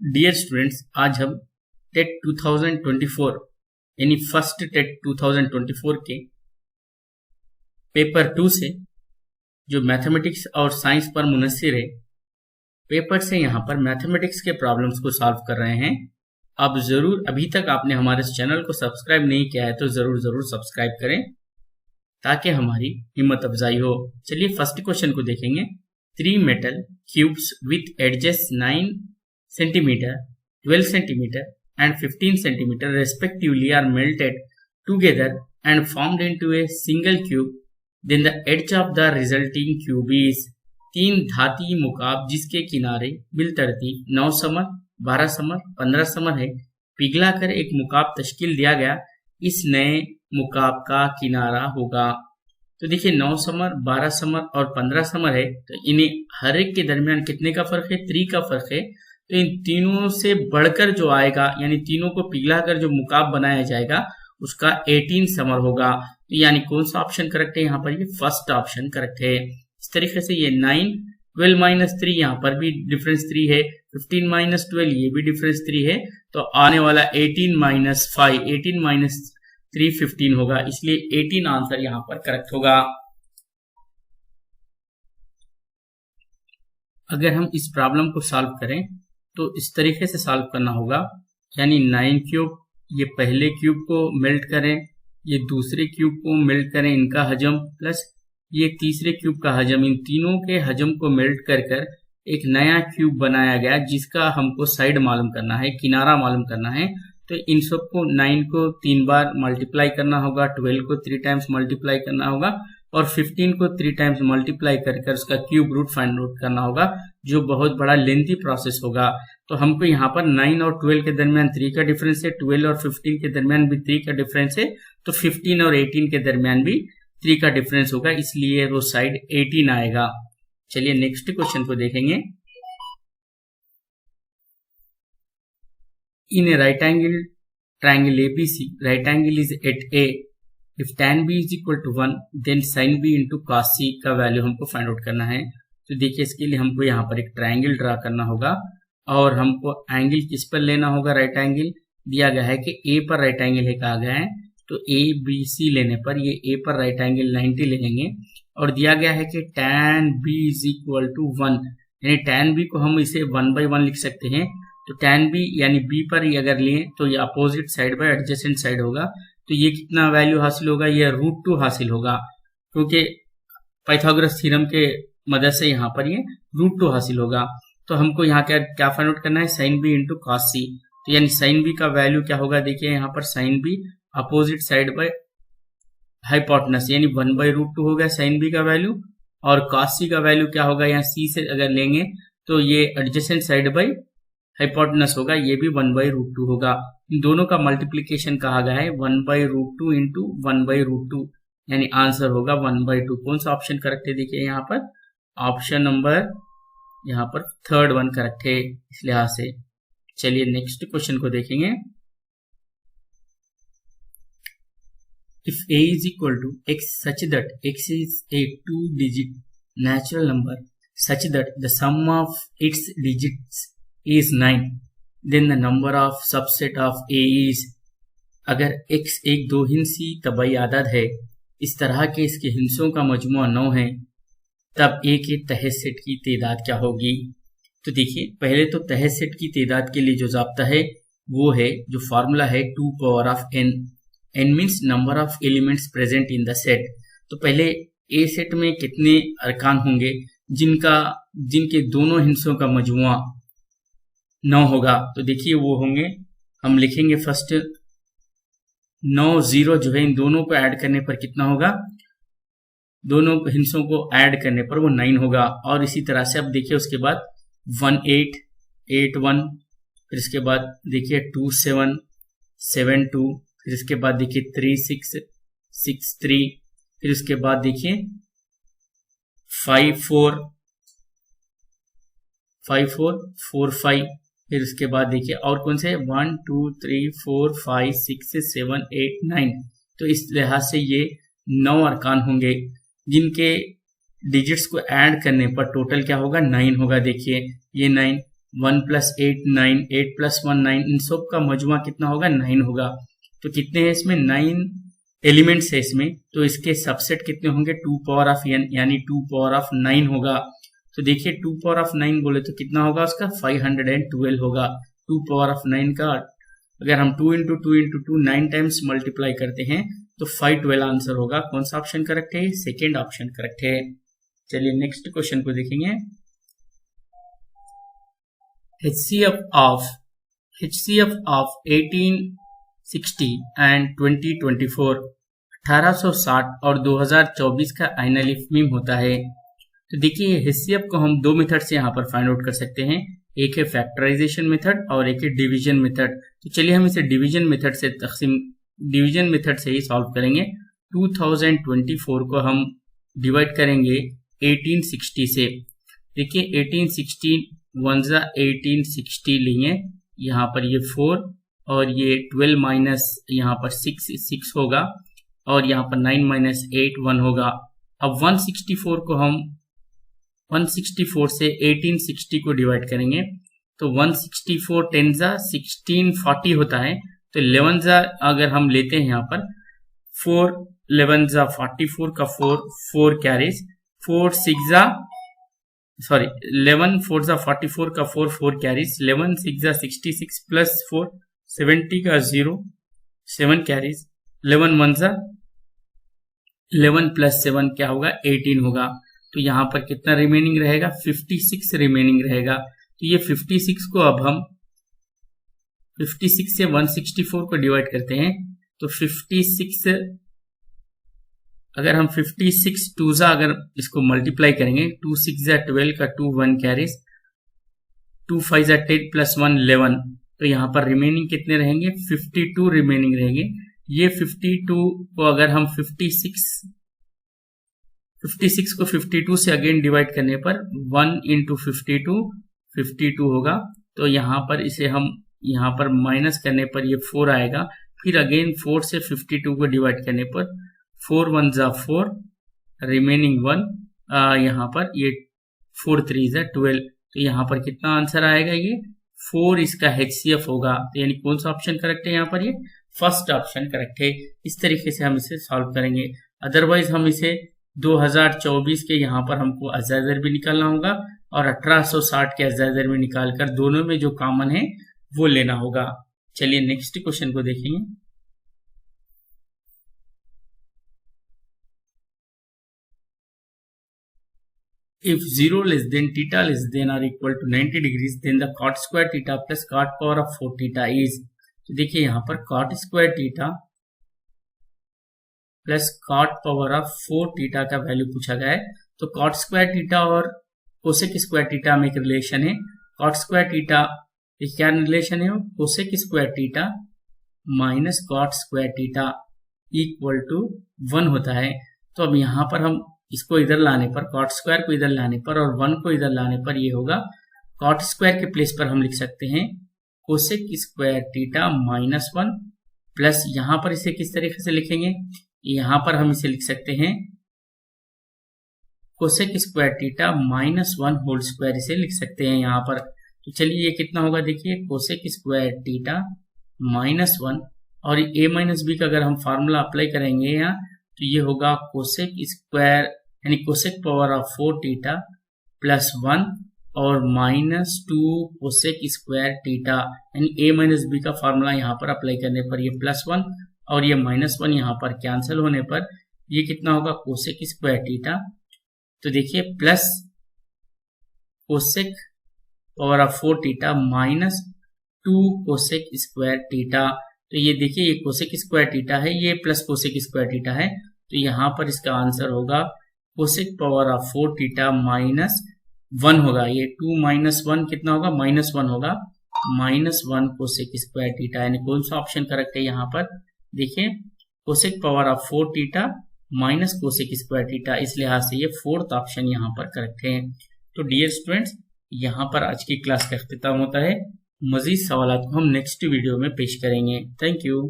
Dear students, आज हम TET 2024 यानी फर्स्ट टेट 2024 के पेपर 2 से जो मैथमेटिक्स और साइंस पर मुनस्सिर है पेपर से यहाँ पर मैथमेटिक्स के प्रॉब्लम्स को सॉल्व कर रहे हैं। अब जरूर अभी तक आपने हमारे चैनल को सब्सक्राइब नहीं किया है तो जरूर सब्सक्राइब करें ताकि हमारी हिम्मत अफजाई हो। चलिए फर्स्ट क्वेश्चन को देखेंगे। 3 metal cubes with edges 9 centimeter, 12 centimeter and 15 centimeter respectively are melted together and formed into a single cube. Then the edge of the resulting cube is 3 धाती मुकाब जिसके किनारे बिल तरतीब 9 समर, 12 समर, 15 समर है, पिघलाकर एक मुकाब तश्कील दिया गया। इस नए मुकाब का किनारा होगा। तो देखिए 9 समर, 12 समर और 15 समर है, तो इन्हें हर एक के दरमियान कितने का फर्क है? 3 का फर्क है। तो इन तीनों से बढ़कर जो आएगा यानी तीनों को पिघलाकर जो मुकाब बनाया जाएगा उसका 18 समर होगा। तो यानी कौन सा ऑप्शन करेक्ट है? यहाँ पर ये फर्स्ट ऑप्शन करेक्ट है। इस तरीके से ये 9, 12 माइनस 3 यहाँ पर भी डिफरेंस 3 है, 15 माइनस 12 ये भी डिफरेंस 3 है, तो आने वाला 18 माइनस 5, 18 माइनस 3 15 होगा, इसलिए 18 आंसर यहाँ पर करेक्ट होगा। अगर हम इस प्रॉब्लम को सॉल्व करें तो इस तरीके से सॉल्व करना होगा, यानी 9 क्यूब, ये पहले क्यूब को मेल्ट करें, ये दूसरे क्यूब को मेल्ट करें, इनका हजम प्लस ये तीसरे क्यूब का हजम, इन तीनों के हजम को मेल्ट कर एक नया क्यूब बनाया गया जिसका हमको साइड मालूम करना है, किनारा मालूम करना है। तो इन सबको 9 को 3 बार मल्टीप्लाई करना होगा, 12 को 3 टाइम्स मल्टीप्लाई करना होगा और 15 को 3 टाइम्स मल्टीप्लाई कर उसका क्यूब रूट फाइंड आउट करना होगा, जो बहुत बड़ा लेंथी प्रोसेस होगा। तो हमको यहाँ पर 9 और 12 के दरमियान 3 का डिफरेंस है, 12 और 15 के दरमियान भी 3 का डिफरेंस है, तो 15 और 18 के दरमियान भी 3 का डिफरेंस होगा, इसलिए वो साइड 18 आएगा। चलिए नेक्स्ट क्वेश्चन को देखेंगे। In a right angle triangle ABC, right angle is at A. If tan B is equal to 1, then sin B into cos C का वैल्यू हमको फाइंड आउट करना है। तो देखिए इसके लिए हमको यहाँ पर एक ट्रायंगल ड्रा करना होगा और हमको एंगल किस पर लेना होगा? राइट एंगल दिया गया है कि A पर राइट एंगल है कहा गया है, तो ABC लेने पर ये A पर राइट एंगल 90 ले लेंगे और दिया गया है कि tan B is equal to 1, यानी tan B को हम इसे 1/1 लिख सकते हैं। तो tan B यानी B पर ही अगर लिए तो ये opposite side by adjacent side होगा, तो ये कितना वैल्यू हासिल होगा? ये √2 हासिल होगा, क्योंकि पाइथागोरस थ्योरम के मदद से यहाँ पर ये √2 हासिल होगा। तो हमको यहाँ क्या फाइंड आउट करना है? sin B into cos C। तो यानी sin B का वैल्यू क्या होगा? देखिए यहाँ पर sin B opposite side by hypotenuse यानी 1/√2 हो गया sin B का वैल्यू, और cos C का वैल्यू क्या होगा? यहाँ C से अगर लेंगे तो ये एडजेसेंट साइड बाय हाइपोटेनस होगा, ये भी 1/√2 होगा। इन दोनों का मल्टीप्लिकेशन कहा गया है 1/√2 इंटू 1/√2, यानी आंसर होगा 1/2। कौन सा ऑप्शन करेक्ट है? देखिए यहाँ पर ऑप्शन नंबर यहाँ पर थर्ड वन करेक्ट है इस लिहाज से। चलिए नेक्स्ट क्वेश्चन को देखेंगे। If A is equal to x such that x is a 2-digit natural number such that the sum of its digits is 9, then the number of subset of A is, अगर x एक दो हिंसी तबाई आदद है, इस तरह के इसके हिंसों का मजमुआ 9 है, तब A के तहत सेट की तादाद क्या होगी? तो देखिए पहले तो तहत सेट की तादाद के लिए जो ज़ाब्ता है वो है, जो फार्मूला है 2 power of n। n means number of elements present in the set. तो पहले A सेट में कितने अरकान होंगे जिनके दोनों हिंसों का मजमुआ 9 होगा? तो देखिए वो होंगे, हम लिखेंगे फर्स्ट 9 0 जो है इन दोनों को ऐड करने पर कितना होगा? दोनों हिंसों को ऐड करने पर वो 9 होगा। और इसी तरह से अब देखिए उसके बाद 1 8 8 1, फिर इसके बाद देखिए 2 7 7 2, फिर इसके बाद देखिए 3 6 6 3, फिर उसके बाद देखिए 5 4 5 4 4 5, फिर उसके बाद देखिए और कौन से 1 2 3 4 5 6 7 8 9। तो इस लिहाज से ये 9 अरकान होंगे जिनके डिजिट्स को ऐड करने पर टोटल क्या होगा? 9 होगा। देखिए ये 9, 1 + 8 9, 8 + 1 9, इन सब का मजमुआ कितना होगा 9 होगा। तो कितने हैं इसमें 9 एलिमेंट्स है इसमें, तो इसके सबसेट कितने होंगे 2 पावर ऑफ n यानी 2 पावर ऑफ 9 होगा। तो देखिए 2 पावर ऑफ 9 बोले तो कितना होगा उसका 512 होगा। 2 पावर ऑफ 9 का अगर हम 2 × 2 × 2 9 टाइम्स मल्टीप्लाई करते हैं तो 512 आंसर होगा। कौन सा ऑप्शन करेक्ट है? सेकेंड ऑप्शन करेक्ट है। चलिए नेक्स्ट क्वेश्चन को देखेंगे। HCF of 1860 and 2024 1860 और 2024 का एनालिफमीम होता है। तो देखिए HCF को हम दो मेथड से यहाँ पर फाइंड आउट कर सकते हैं, एक है फैक्टराइजेशन मेथड और एक है डिवीजन मेथड। तो चलिए हम इसे डिवीजन मेथड से ही सॉल्व करेंगे। 2024 को हम डिवाइड करेंगे 1860 से। देखिए 1860 1 × 1860 लेंगे, यहाँ पर ये 4 और ये 12 माइनस यहाँ पर 6 होगा और यहाँ पर 9 - 8 1 होगा। अब 164 को हम 164 से 1860 को डिवाइड करेंगे तो 164 10 × 1640 होता है। तो 11 अगर हम लेते हैं यहाँ पर 4 11 × 44 का 4 कैरीज 11 4 × 44 का 4 कैरीज 11 6 × 66 प्लस 4 70 का 0 7 कैरीज 11 1 × 11 प्लस 7 क्या होगा 18 होगा। तो यहाँ पर कितना रिमेनिंग रहेगा 56 रिमेनिंग रहेगा। तो ये 56 को अब हम 56 से 164 को डिवाइड करते हैं तो 56 अगर हम 56 2 अगर इसको मल्टीप्लाई करेंगे 2 6 12 का 2 1 कैरीज 2 5 10 प्लस 1 11। तो यहाँ पर रिमेनिंग कितने रहेंगे 52 रिमेनिंग रहेंगे। ये 52 को अगर हम 56 को 52 से अगेन डिवाइड करने पर 1 × 52 होगा। तो यहाँ पर इसे हम यहाँ पर माइनस करने पर ये 4 आएगा। फिर अगेन 4 से 52 को डिवाइड करने पर 4 1 × 4 रिमेनिंग 1 यहाँ पर ये 4 3 × 12। तो यहाँ पर कितना आंसर आएगा ये 4 इसका HCF होगा। तो यानी कौन सा ऑप्शन करेक्ट है यहाँ पर? ये फर्स्ट ऑप्शन करेक्ट है। इस तरीके से हम इसे सॉल्व करेंगे। अदरवाइज हम इसे 2024 के यहाँ पर हमको अजाइजर भी निकालना होगा और 1860 के अजाइजर में निकालकर दोनों में जो कॉमन है वो लेना होगा। चलिए नेक्स्ट क्वेश्चन को देखेंगे। If 0 less than theta less than or equal to 90 degrees, then the cot square theta plus cot power of 4 theta is। तो देखिए यहाँ पर cot square theta plus cot power of 4 theta का value पूछा गया है। तो cot square theta और cosec square theta में एक रिलेशन है। cot square theta क्या रिलेशन है? cosec square theta minus cot square theta equal to 1 होता है। तो अब यहाँ पर हम इसको इधर लाने पर cot स्क्वायर को इधर लाने पर और 1 को इधर लाने पर ये होगा cot स्क्वायर के प्लेस पर हम लिख सकते हैं cosec स्क्वायर थीटा -1 प्लस यहाँ पर इसे किस तरीके से लिखेंगे? यहाँ पर हम इसे लिख सकते हैं cosec square theta -1 whole square इसे लिख सकते हैं यहाँ पर। तो चलिए ये कितना होगा देखिए cosec स्क्वायर थीटा -1 और a - b का अगर हम फार्मूला अप्लाई करेंगे यहाँ तो ये होगा कोसेक स्क्वायर यानी cosec power of 4 theta plus 1 और -2 कोसेक स्क्वायर थीटा यानी a - b का फार्मूला यहाँ पर अप्लाई करने पर ये +1 और ये -1 यहाँ पर कैंसिल होने पर ये कितना होगा कोसेक स्क्वायर थीटा। तो देखिए plus cosec power of 4 theta -2 cosec square theta. तो ये देखिए ये कोसेक स्क्वायर थीटा है, ये प्लस कोसेक स्क्वायर थीटा है। तो यहाँ पर इसका आंसर होगा कोसेक पावर ऑफ 4 थीटा -1 होगा। ये 2 - 1 कितना होगा -1 होगा -1 कोसेक स्क्वायर थीटा। यानी कौन सा ऑप्शन करेक्ट है यहाँ पर? देखिए cosec power of 4 theta minus cosec square theta, इस लिहाज से ये फोर्थ ऑप्शन यहाँ पर करेक्ट है। तो डियर स्टूडेंट्स यहाँ पर आज की क्लास का इख्तिताम होता है। मजीद सवालात को हम नेक्स्ट वीडियो में पेश करेंगे। Thank you.